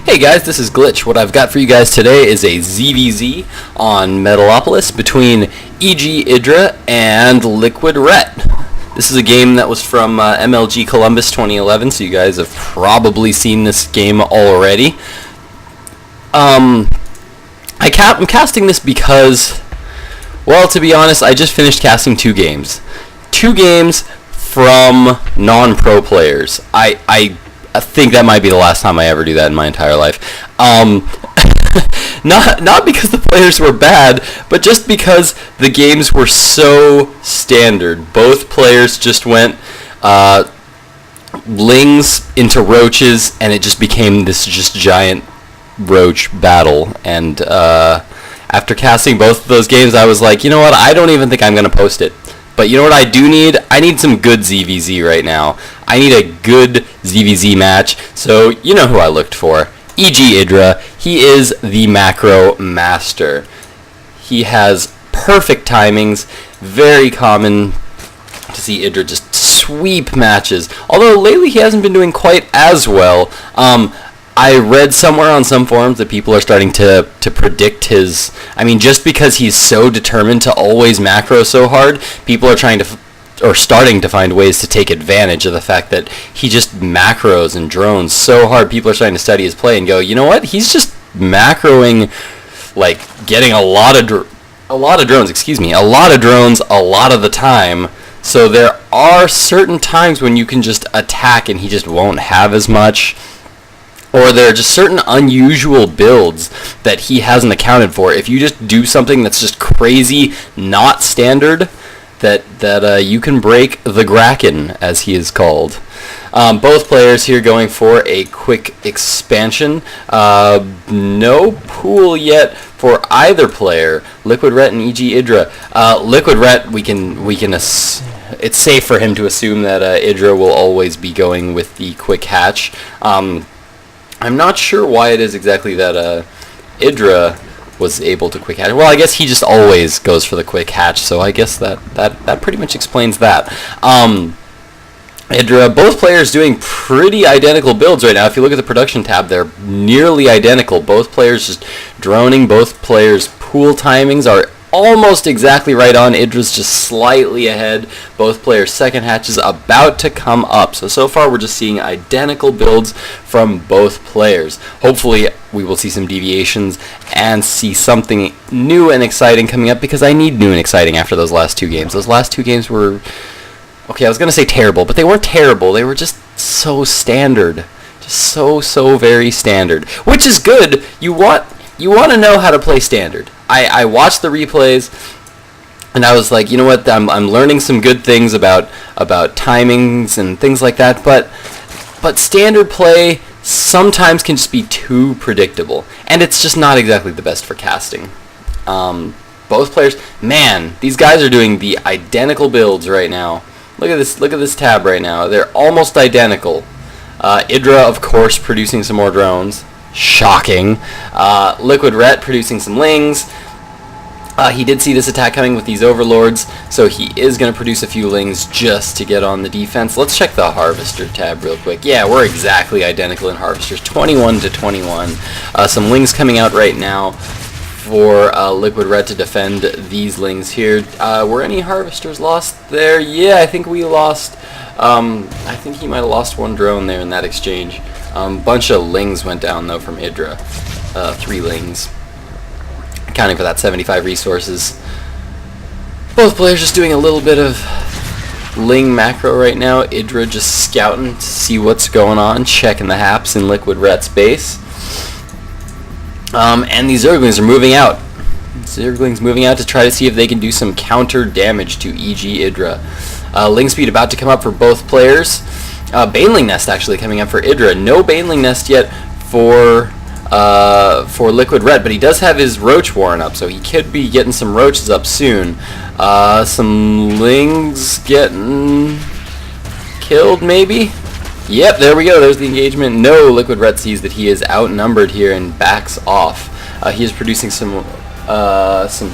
Hey guys, this is Glitch. What I've got for you guys today is a ZvZ on Metalopolis between EGIdrA and LiquidRet. This is a game that was from MLG Colombus 2011, so you guys have probably seen this game already. I'm casting this because, well, to be honest, I just finished casting two games. Two games from non-pro players. I think that might be the last time I ever do that in my entire life. Not because the players were bad, but just because the games were so standard. Both players just went lings into roaches, and it just became this just giant roach battle. And after casting both of those games, I was like, you know what? I don't even think I'm going to post it. But you know what I do need? I need some good ZvZ right now. I need a good ZvZ match. So you know who I looked for. EGIdrA. He is the macro master. He has perfect timings. Very common to see IdrA just sweep matches. Although lately he hasn't been doing quite as well. I read somewhere on some forums that people are starting to predict his... I mean, just because he's so determined to always macro so hard, people are trying to... or starting to find ways to take advantage of the fact that he just macros and drones so hard. People are starting to study his play and go, you know what? He's just macroing, like, getting a lot of drones, a lot of drones a lot of the time. So there are certain times when you can just attack and he just won't have as much. Or there are just certain unusual builds that he hasn't accounted for. If you just do something that's just crazy, not standard, that you can break the Kraken, as he is called. Both players here going for a quick expansion. No pool yet for either player. LiquidRet and EGIdrA. LiquidRet, we can it's safe for him to assume that IdrA will always be going with the quick hatch. I'm not sure why it is exactly that IdrA was able to quick hatch. Well, I guess he just always goes for the quick hatch, so I guess that pretty much explains that. IdrA, both players doing pretty identical builds right now. If you look at the production tab, they're nearly identical. Both players just droning. Both players' pool timings are almost exactly right on. IdrA's just slightly ahead. Both players' second hatch is about to come up. So far we're just seeing identical builds from both players. Hopefully we will see some deviations and see something new and exciting coming up, because I need new and exciting after those last two games. Those last two games were, okay, I was going to say terrible, but they weren't terrible. They were just so standard. Just so very standard. Which is good. You want to know how to play standard. I watched the replays, and I was like, you know what, I'm learning some good things about timings and things like that, but standard play sometimes can just be too predictable, and it's just not exactly the best for casting. Both players, man, these guys are doing the identical builds right now. Look at this tab right now. They're almost identical. IdrA, of course, producing some more drones. Shocking. LiquidRet producing some lings. He did see this attack coming with these overlords, so he is going to produce a few lings just to get on the defense. Let's check the harvester tab real quick. Yeah, we're exactly identical in harvesters, 21 to 21. Some lings coming out right now for LiquidRet to defend these lings here. Were any harvesters lost there? Yeah, I think we lost. I think he might have lost one drone there in that exchange. Bunch of lings went down though from IdrA. 3 lings, accounting for that 75 resources. Both players just doing a little bit of ling macro right now. IdrA just scouting to see what's going on, checking the haps in LiquidRet's base. And these Zerglings are moving out. Zerglings moving out to try to see if they can do some counter damage to EGIdrA. Ling speed about to come up for both players. Baneling Nest actually coming up for IdrA. No Baneling Nest yet for LiquidRet, but he does have his Roach Warren up, so he could be getting some Roaches up soon. Some Lings getting killed, maybe? Yep, there we go. There's the engagement. No, LiquidRet sees that he is outnumbered here and backs off. He is producing some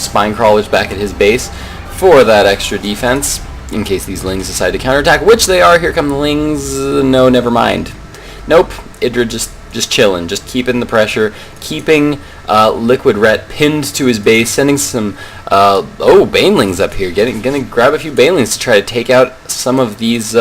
Spine Crawlers back at his base for that extra defense, in case these lings decide to counterattack, which they are. Here come the lings. No, never mind. Nope. IdrA just just chilling, just keeping the pressure, keeping LiquidRet pinned to his base, sending some banelings up here, gonna grab a few banelings to try to take out some of these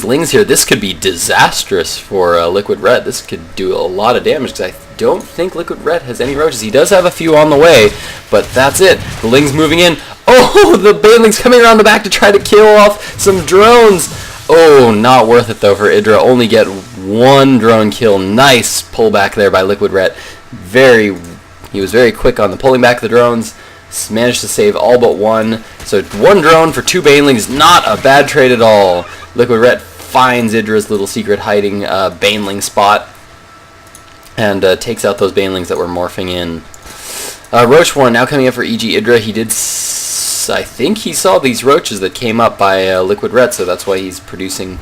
lings here. This could be disastrous for LiquidRet. This could do a lot of damage because I don't think LiquidRet has any roaches. He does have a few on the way, but that's it. The lings moving in. Oh, the banelings coming around the back to try to kill off some drones. Oh, not worth it though for IdrA. Only get one drone kill. Nice pullback there by LiquidRet. He was very quick on the pulling back of the drones. Managed to save all but one. So one drone for two banelings. Not a bad trade at all. LiquidRet finds IdrA's little secret hiding baneling spot and takes out those banelings that were morphing in. Roach War now coming up for EGIdrA. He did, I think he saw these roaches that came up by LiquidRet, so that's why he's producing,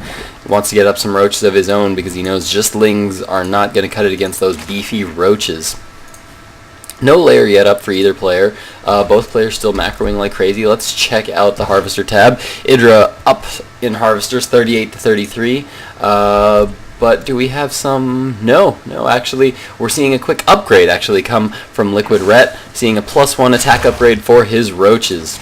wants to get up some roaches of his own because he knows just lings are not going to cut it against those beefy roaches. No layer yet up for either player. Both players still macroing like crazy. Let's check out the Harvester tab. IdrA up in Harvesters 38 to 33. But do we have some? No, actually, we're seeing a quick upgrade actually come from LiquidRet, seeing a +1 attack upgrade for his roaches.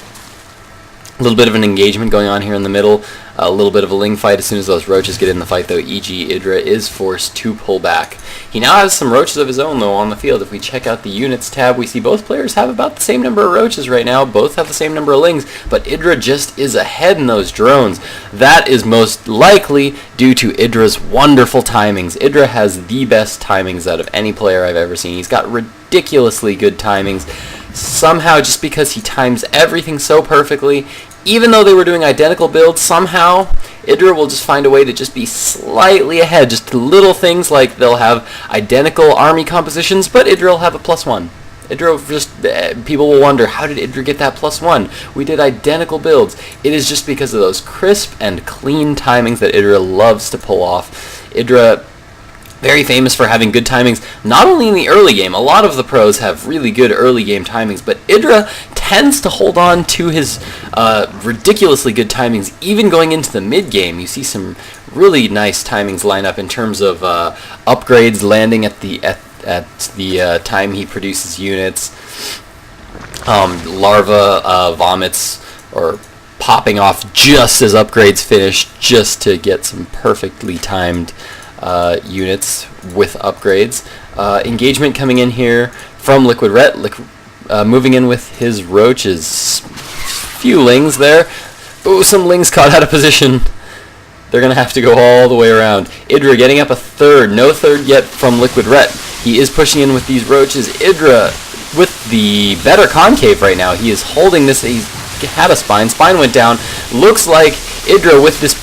A little bit of an engagement going on here in the middle, a little bit of a ling fight. As soon as those roaches get in the fight though, EGIdrA is forced to pull back. He now has some roaches of his own though on the field. If we check out the units tab, we see both players have about the same number of roaches right now, both have the same number of lings, but IdrA just is ahead in those drones. That is most likely due to IdrA's wonderful timings. IdrA has the best timings out of any player I've ever seen. He's got ridiculously good timings. Somehow, just because he times everything so perfectly, even though they were doing identical builds, somehow IdrA will just find a way to just be slightly ahead. Just little things like they'll have identical army compositions, but IdrA will have a +1. IdrA just, people will wonder, how did IdrA get that +1? We did identical builds. It is just because of those crisp and clean timings that IdrA loves to pull off. IdrA, very famous for having good timings, not only in the early game. A lot of the pros have really good early game timings, but IdrA tends to hold on to his ridiculously good timings even going into the mid game. You see some really nice timings line up in terms of upgrades landing at the time he produces units, larva vomits or popping off just as upgrades finish, just to get some perfectly timed units with upgrades. Engagement coming in here from LiquidRet, moving in with his roaches. Few lings there. Ooh, some lings caught out of position. They're going to have to go all the way around. IdrA getting up a third. No third yet from LiquidRet. He is pushing in with these roaches. IdrA with the better concave right now. He is holding this. He had a spine. Spine went down. Looks like IdrA with this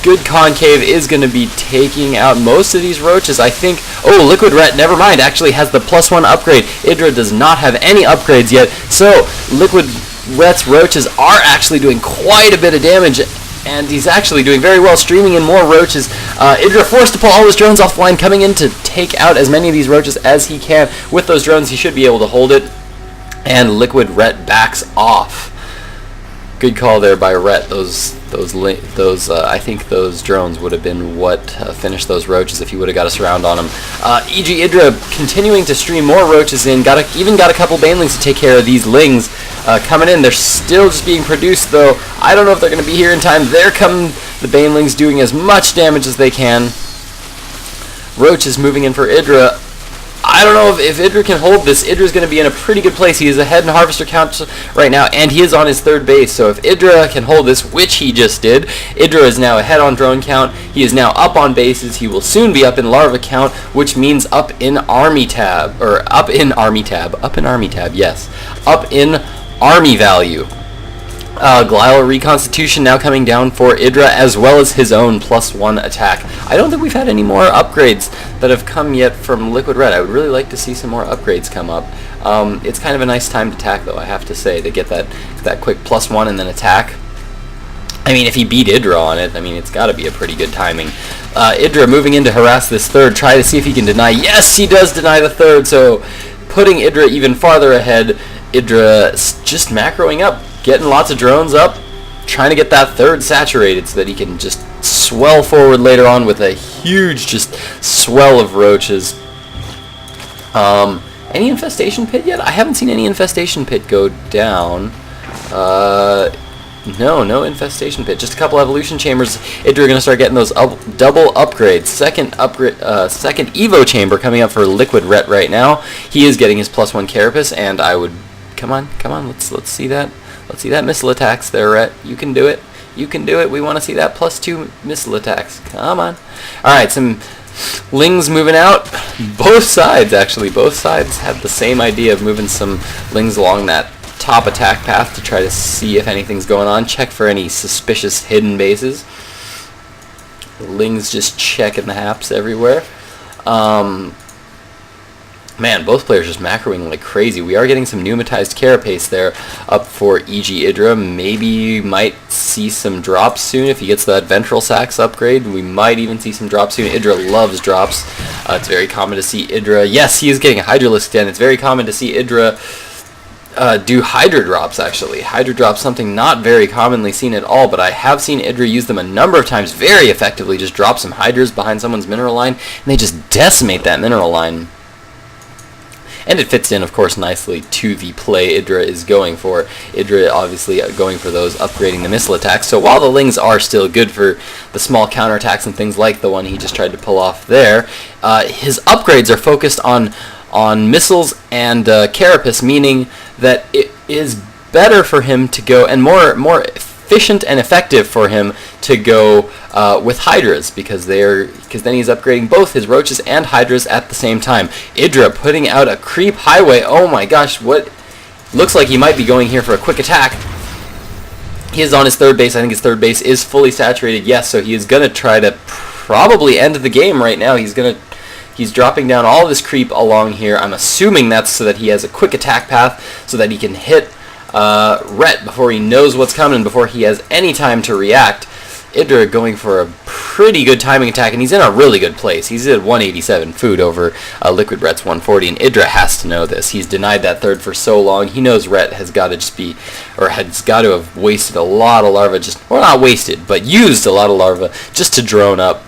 good concave is going to be taking out most of these roaches. I think, oh, LiquidRet, never mind, actually has the +1 upgrade. IdrA does not have any upgrades yet, so LiquidRet's roaches are actually doing quite a bit of damage, and he's actually doing very well, streaming in more roaches. IdrA forced to pull all his drones offline, coming in to take out as many of these roaches as he can. With those drones, he should be able to hold it, and LiquidRet backs off. Good call there by Ret. I think those drones would have been what finished those roaches if he would have got a surround on them. EGIdrA continuing to stream more roaches in. Even got a couple banelings to take care of these lings coming in. They're still just being produced though. I don't know if they're going to be here in time. There come the banelings doing as much damage as they can. Roaches moving in for IdrA. I don't know if IdrA can hold this. IdrA's going to be in a pretty good place. He is ahead in harvester count right now, and he is on his third base. So if IdrA can hold this, which he just did, IdrA is now ahead on drone count. He is now up on bases. He will soon be up in larva count, which means up in army tab, yes, up in army value. Glial reconstitution now coming down for IdrA, as well as his own +1 attack. I don't think we've had any more upgrades that have come yet from LiquidRet. I would really like to see some more upgrades come up. It's kind of a nice time to attack though, I have to say, to get that quick +1 and then attack. I mean, if he beat IdrA on it, I mean, it's got to be a pretty good timing. IdrA moving in to harass this third, try to see if he can deny. Yes, he does deny the third, so putting IdrA even farther ahead. IdrA just macroing up, getting lots of drones up, trying to get that third saturated so that he can just swell forward later on with a huge just swell of roaches. Any infestation pit yet? I haven't seen any infestation pit go down. No infestation pit. Just a couple evolution chambers. IdrA going to start getting those double upgrades. Second Evo chamber coming up for LiquidRet right now. He is getting his +1 Carapace, and I would come on. Let's see that. Let's see that missile attacks there, Ret. You can do it. You can do it. We want to see that +2 missile attacks. Come on. All right, some Lings moving out. Both sides actually. Both sides had the same idea of moving some Lings along that top attack path to try to see if anything's going on. Check for any suspicious hidden bases. Lings just checking the haps everywhere. Man, both players just macroing like crazy. We are getting some pneumatized carapace there up for EGIdrA. Maybe might see some drops soon if he gets that ventral sacs upgrade. We might even see some drops soon. IdrA loves drops. It's very common to see IdrA. Yes, he is getting a Hydralisk Den. It's very common to see IdrA do Hydra drops, actually. Hydra drops, something not very commonly seen at all, but I have seen IdrA use them a number of times very effectively. Just drop some Hydras behind someone's mineral line, and they just decimate that mineral line. And it fits in, of course, nicely to the play IdrA is going for. IdrA obviously going for those upgrading the missile attacks. So while the Lings are still good for the small counterattacks and things like the one he just tried to pull off there, his upgrades are focused on missiles and carapace, meaning that it is better for him to go, and more efficient and effective for him to go with Hydras, because then he's upgrading both his Roaches and Hydras at the same time. IdrA putting out a creep highway. Oh my gosh, what looks like he might be going here for a quick attack. He is on his third base. I think his third base is fully saturated. Yes, so he is going to try to probably end the game right now. He's dropping down all of his creep along here. I'm assuming that's so that he has a quick attack path so that he can hit Ret before he knows what's coming, before he has any time to react. IdrA going for a pretty good timing attack, and he's in a really good place. He's at 187 food over LiquidRet's 140, and IdrA has to know this. He's denied that third for so long. He knows Ret has got to just be, or has got to have wasted a lot of larva, well, not wasted, but used a lot of larva just to drone up.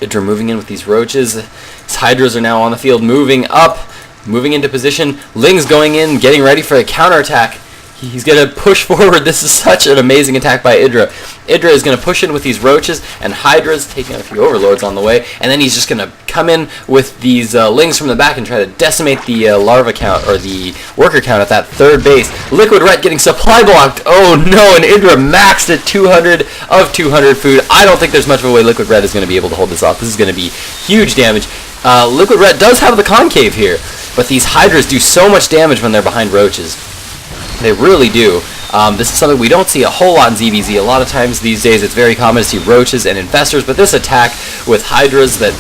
IdrA moving in with these Roaches. His Hydras are now on the field, moving up, moving into position. Ling's going in, getting ready for a counterattack. He's going to push forward. This is such an amazing attack by IdrA. IdrA is going to push in with these Roaches and Hydras, taking out a few Overlords on the way, and then he's just going to come in with these Lings from the back and try to decimate the larva count, or the worker count at that third base. LiquidRet getting supply blocked. Oh no, and IdrA maxed at 200 of 200 food. I don't think there's much of a way LiquidRet is going to be able to hold this off. This is going to be huge damage. LiquidRet does have the concave here, but these Hydras do so much damage when they're behind Roaches. They really do. This is something we don't see a whole lot in ZvZ. A lot of times these days it's very common to see Roaches and Infestors, but this attack with Hydras that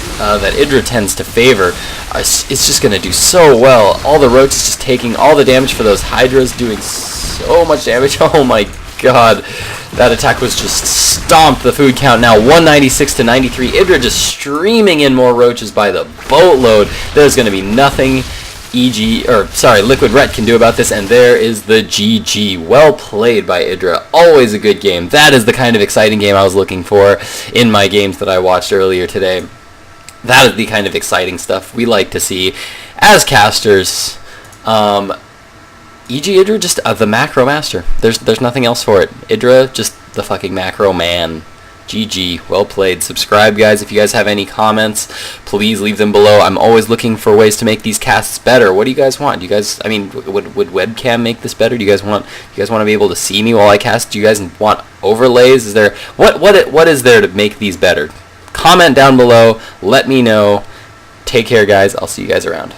IdrA tends to favor, it's just going to do so well. All the Roaches just taking all the damage for those Hydras, doing so much damage. Oh my god. That attack was just stomped the food count. Now 196 to 93. IdrA just streaming in more Roaches by the boatload. There's going to be nothing LiquidRet can do about this, and there is the GG. Well played by IdrA. Always a good game. That is the kind of exciting game I was looking for in my games that I watched earlier today. That is the kind of exciting stuff we like to see as casters. EGIdrA, just the macro master. There's nothing else for it. IdrA, just the fucking macro man. GG. Well played. Subscribe, guys. If you guys have any comments, please leave them below. I'm always looking for ways to make these casts better. What do you guys want? Do you guys, I mean, would webcam make this better? Do you guys want to be able to see me while I cast? Do you guys want overlays? Is there what is there to make these better? Comment down below. Let me know. Take care, guys. I'll see you guys around.